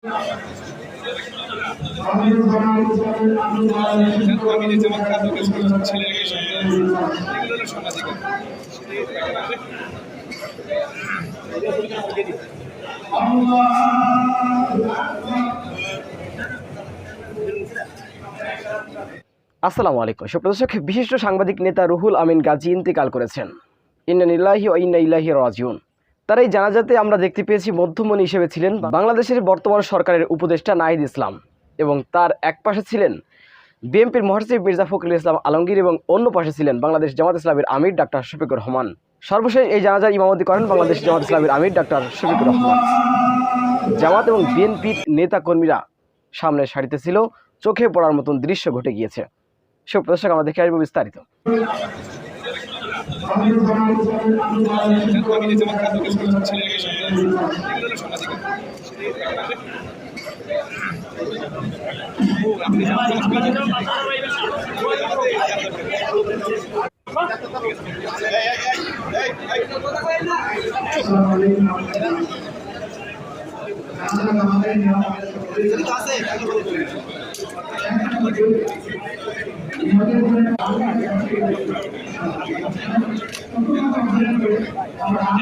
আসসালামু আলাইকুম। সুপ্রদর্শক, বিশিষ্ট সাংবাদিক নেতা রুহুল আমিন গাজী ইন্তেকাল করেছেন। ইন্না লিল্লাহি ওয়া ইন্না ইলাইহি রাজিউন। তার এই জানাজাতে আমরা দেখতে পেয়েছি মধ্যমণি হিসেবে ছিলেন বাংলাদেশের বর্তমান সরকারের উপদেষ্টা নাহিদ ইসলাম, এবং তার এক পাশে ছিলেন বিএনপির মহাসচিব মির্জা ফখরুল ইসলাম আলমগীর, এবং অন্য পাশে ছিলেন বাংলাদেশ জামাত ইসলামীর আমির ডাক্তার শফিকুর রহমান। সর্বশেষ এই জানাজার ইমামতি করেন বাংলাদেশ জামাত ইসলামীর আমির ডাক্তার শফিকুর রহমান। জামাত এবং বিএনপির নেতা কর্মীরা সামনের সারিতে ছিল। চোখে পড়ার মতন দৃশ্য ঘটে গিয়েছে। সুপ্রদর্শক, আমরা দেখে আসবো বিস্তারিত।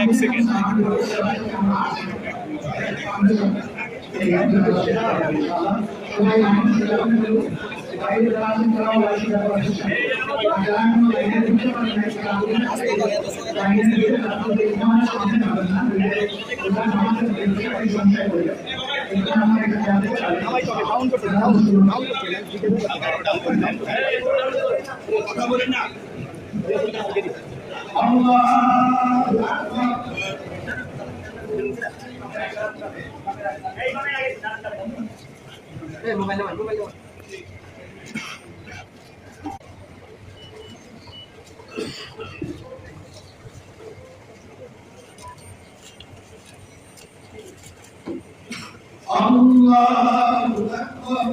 এক সেকেন্ড। কথা বলেন না। আল্লাহু আকবার।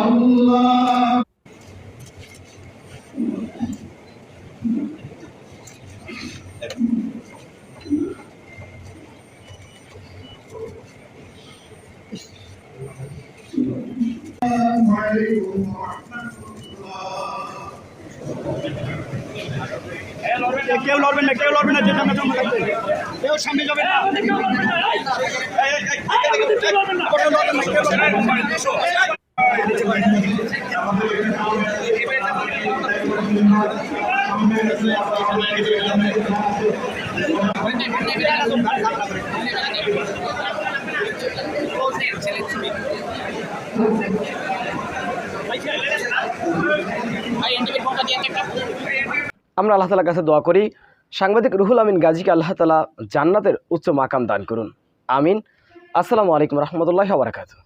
আল্লাহ কেউ লড়বেন না, কেউ লড়বেন না, যে সামনে কেউ সামনে যাবে না। আমরা আল্লাহ তাআলার কাছে দোয়া করি, সাংবাদিক রুহুল আমিন গাজীকে আল্লাহ তাআলা জান্নাতের উচ্চ মাকাম দান করুন। আমিন। আসসালামু আলাইকুম রহমতুল্লাহি ওয়া বারাকাতুহু।